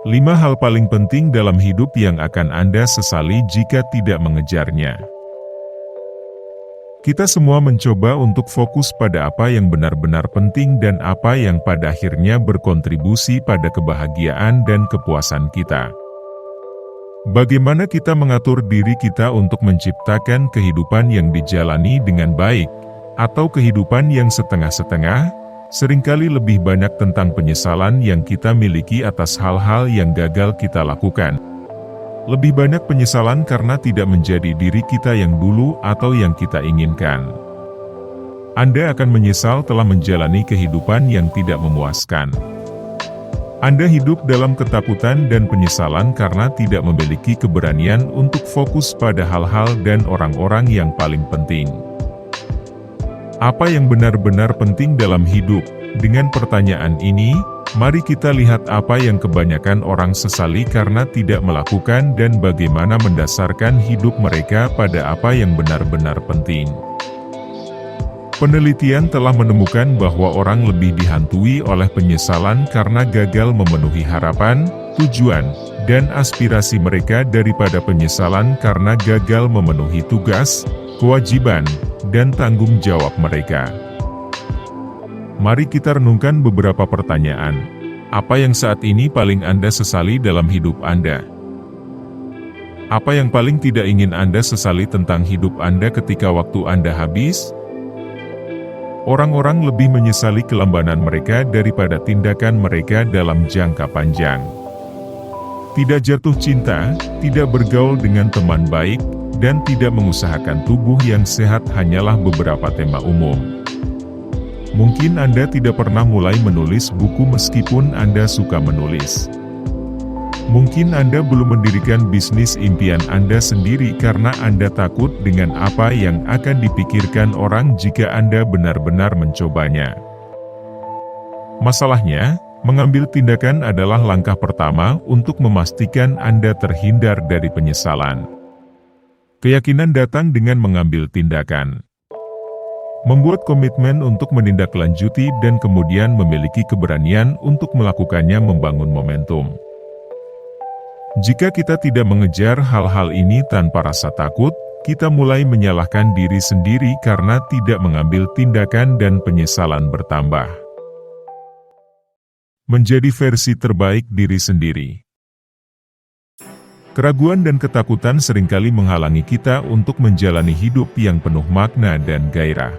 5 hal paling penting dalam hidup yang akan Anda sesali jika tidak mengejarnya. Kita semua mencoba untuk fokus pada apa yang benar-benar penting dan apa yang pada akhirnya berkontribusi pada kebahagiaan dan kepuasan kita. Bagaimana kita mengatur diri kita untuk menciptakan kehidupan yang dijalani dengan baik, atau kehidupan yang setengah-setengah? Seringkali lebih banyak tentang penyesalan yang kita miliki atas hal-hal yang gagal kita lakukan. Lebih banyak penyesalan karena tidak menjadi diri kita yang dulu atau yang kita inginkan. Anda akan menyesal telah menjalani kehidupan yang tidak memuaskan. Anda hidup dalam ketakutan dan penyesalan karena tidak memiliki keberanian untuk fokus pada hal-hal dan orang-orang yang paling penting. Apa yang benar-benar penting dalam hidup? Dengan pertanyaan ini, mari kita lihat apa yang kebanyakan orang sesali karena tidak melakukan dan bagaimana mendasarkan hidup mereka pada apa yang benar-benar penting. Penelitian telah menemukan bahwa orang lebih dihantui oleh penyesalan karena gagal memenuhi harapan, tujuan, dan aspirasi mereka daripada penyesalan karena gagal memenuhi tugas, kewajiban, dan tanggung jawab mereka. Mari kita renungkan beberapa pertanyaan. Apa yang saat ini paling Anda sesali dalam hidup Anda? Apa yang paling tidak ingin Anda sesali tentang hidup Anda ketika waktu Anda habis? Orang-orang lebih menyesali kelambanan mereka daripada tindakan mereka dalam jangka panjang. Tidak jatuh cinta, tidak bergaul dengan teman baik, dan tidak mengusahakan tubuh yang sehat hanyalah beberapa tema umum. Mungkin Anda tidak pernah mulai menulis buku meskipun Anda suka menulis. Mungkin Anda belum mendirikan bisnis impian Anda sendiri karena Anda takut dengan apa yang akan dipikirkan orang jika Anda benar-benar mencobanya. Masalahnya, mengambil tindakan adalah langkah pertama untuk memastikan Anda terhindar dari penyesalan. Keyakinan datang dengan mengambil tindakan. Membuat komitmen untuk menindaklanjuti dan kemudian memiliki keberanian untuk melakukannya membangun momentum. Jika kita tidak mengejar hal-hal ini tanpa rasa takut, kita mulai menyalahkan diri sendiri karena tidak mengambil tindakan dan penyesalan bertambah. Menjadi versi terbaik diri sendiri. Keraguan dan ketakutan seringkali menghalangi kita untuk menjalani hidup yang penuh makna dan gairah.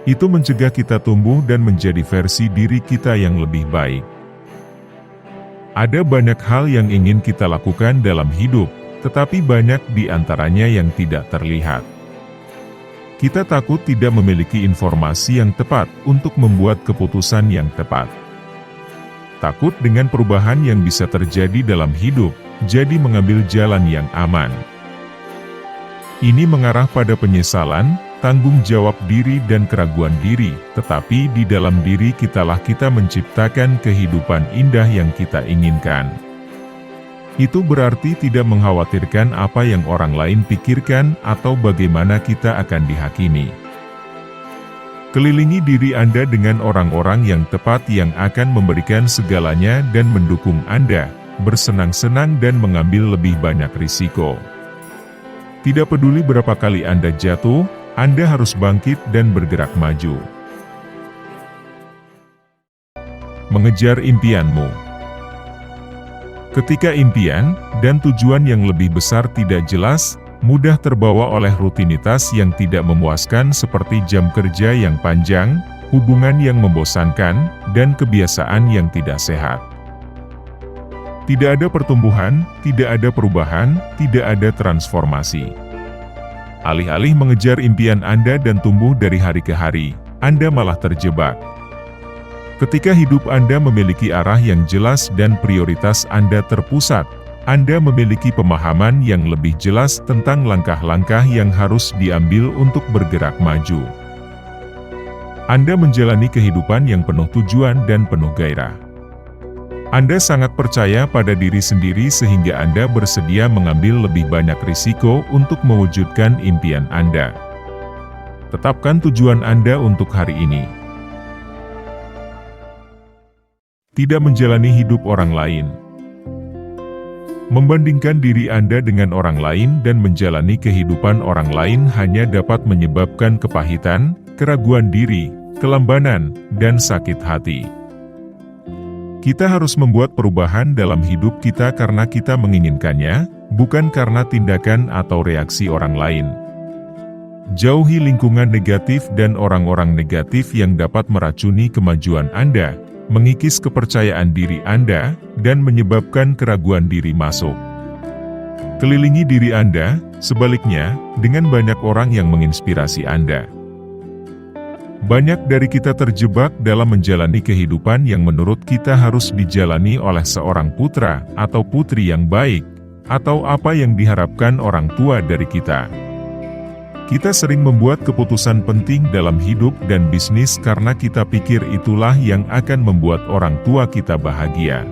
Itu mencegah kita tumbuh dan menjadi versi diri kita yang lebih baik. Ada banyak hal yang ingin kita lakukan dalam hidup, tetapi banyak di antaranya yang tidak terlihat. Kita takut tidak memiliki informasi yang tepat untuk membuat keputusan yang tepat. Takut dengan perubahan yang bisa terjadi dalam hidup, jadi mengambil jalan yang aman. Ini mengarah pada penyesalan, tanggung jawab diri dan keraguan diri, tetapi di dalam diri kitalah kita menciptakan kehidupan indah yang kita inginkan. Itu berarti tidak mengkhawatirkan apa yang orang lain pikirkan atau bagaimana kita akan dihakimi. Kelilingi diri Anda dengan orang-orang yang tepat yang akan memberikan segalanya dan mendukung Anda, bersenang-senang dan mengambil lebih banyak risiko. Tidak peduli berapa kali Anda jatuh, Anda harus bangkit dan bergerak maju. Mengejar impianmu. Ketika impian dan tujuan yang lebih besar tidak jelas, mudah terbawa oleh rutinitas yang tidak memuaskan seperti jam kerja yang panjang, hubungan yang membosankan, dan kebiasaan yang tidak sehat. Tidak ada pertumbuhan, tidak ada perubahan, tidak ada transformasi. Alih-alih mengejar impian Anda dan tumbuh dari hari ke hari, Anda malah terjebak. Ketika hidup Anda memiliki arah yang jelas dan prioritas Anda terpusat, Anda memiliki pemahaman yang lebih jelas tentang langkah-langkah yang harus diambil untuk bergerak maju. Anda menjalani kehidupan yang penuh tujuan dan penuh gairah. Anda sangat percaya pada diri sendiri sehingga Anda bersedia mengambil lebih banyak risiko untuk mewujudkan impian Anda. Tetapkan tujuan Anda untuk hari ini. Tidak menjalani hidup orang lain. Membandingkan diri Anda dengan orang lain dan menjalani kehidupan orang lain hanya dapat menyebabkan kepahitan, keraguan diri, kelambanan, dan sakit hati. Kita harus membuat perubahan dalam hidup kita karena kita menginginkannya, bukan karena tindakan atau reaksi orang lain. Jauhi lingkungan negatif dan orang-orang negatif yang dapat meracuni kemajuan Anda, mengikis kepercayaan diri Anda, dan menyebabkan keraguan diri masuk. Kelilingi diri Anda, sebaliknya, dengan banyak orang yang menginspirasi Anda. Banyak dari kita terjebak dalam menjalani kehidupan yang menurut kita harus dijalani oleh seorang putra atau putri yang baik, atau apa yang diharapkan orang tua dari kita. Kita sering membuat keputusan penting dalam hidup dan bisnis karena kita pikir itulah yang akan membuat orang tua kita bahagia.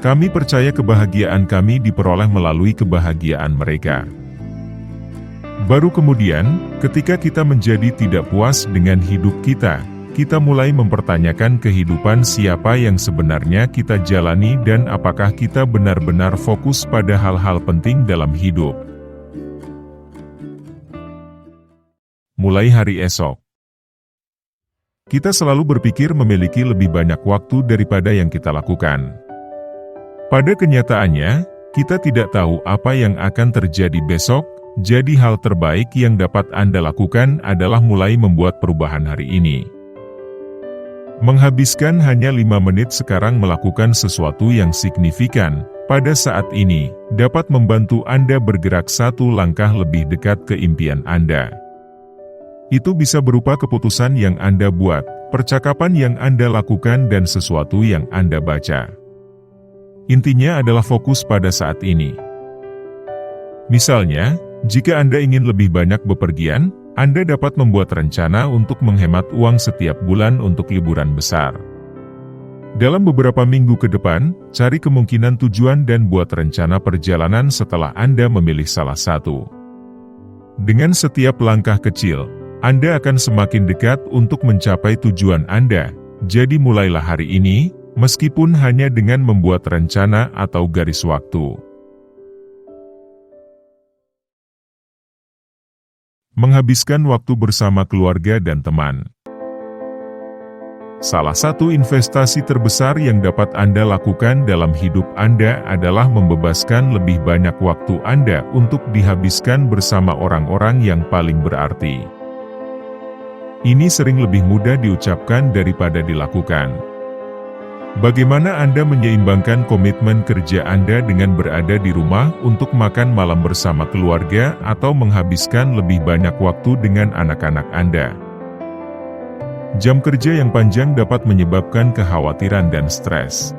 Kami percaya kebahagiaan kami diperoleh melalui kebahagiaan mereka. Baru kemudian, ketika kita menjadi tidak puas dengan hidup kita, kita mulai mempertanyakan kehidupan siapa yang sebenarnya kita jalani dan apakah kita benar-benar fokus pada hal-hal penting dalam hidup. Mulai hari esok, kita selalu berpikir memiliki lebih banyak waktu daripada yang kita lakukan. Pada kenyataannya, kita tidak tahu apa yang akan terjadi besok, jadi hal terbaik yang dapat Anda lakukan adalah mulai membuat perubahan hari ini. Menghabiskan hanya 5 menit sekarang melakukan sesuatu yang signifikan, pada saat ini, dapat membantu Anda bergerak satu langkah lebih dekat ke impian Anda. Itu bisa berupa keputusan yang Anda buat, percakapan yang Anda lakukan dan sesuatu yang Anda baca. Intinya adalah fokus pada saat ini. Misalnya, jika Anda ingin lebih banyak bepergian, Anda dapat membuat rencana untuk menghemat uang setiap bulan untuk liburan besar. Dalam beberapa minggu ke depan, cari kemungkinan tujuan dan buat rencana perjalanan setelah Anda memilih salah satu. Dengan setiap langkah kecil, Anda akan semakin dekat untuk mencapai tujuan Anda, jadi mulailah hari ini, meskipun hanya dengan membuat rencana atau garis waktu. Menghabiskan waktu bersama keluarga dan teman. Salah satu investasi terbesar yang dapat Anda lakukan dalam hidup Anda adalah membebaskan lebih banyak waktu Anda untuk dihabiskan bersama orang-orang yang paling berarti. Ini sering lebih mudah diucapkan daripada dilakukan. Bagaimana Anda menyeimbangkan komitmen kerja Anda dengan berada di rumah untuk makan malam bersama keluarga atau menghabiskan lebih banyak waktu dengan anak-anak Anda? Jam kerja yang panjang dapat menyebabkan kekhawatiran dan stres.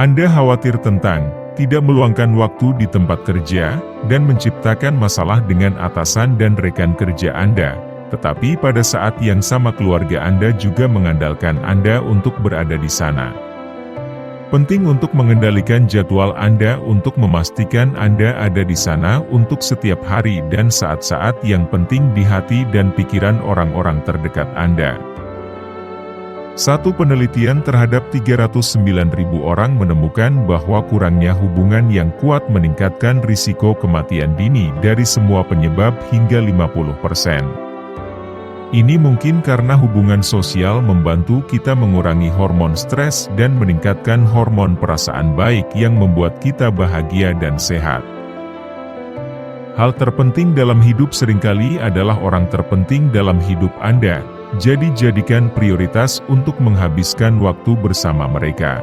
Anda khawatir tentang tidak meluangkan waktu di tempat kerja dan menciptakan masalah dengan atasan dan rekan kerja Anda. Tetapi pada saat yang sama keluarga Anda juga mengandalkan Anda untuk berada di sana. Penting untuk mengendalikan jadwal Anda untuk memastikan Anda ada di sana untuk setiap hari dan saat-saat yang penting di hati dan pikiran orang-orang terdekat Anda. Satu penelitian terhadap 309.000 orang menemukan bahwa kurangnya hubungan yang kuat meningkatkan risiko kematian dini dari semua penyebab hingga 50%. Ini mungkin karena hubungan sosial membantu kita mengurangi hormon stres dan meningkatkan hormon perasaan baik yang membuat kita bahagia dan sehat. Hal terpenting dalam hidup seringkali adalah orang terpenting dalam hidup Anda, jadi jadikan prioritas untuk menghabiskan waktu bersama mereka.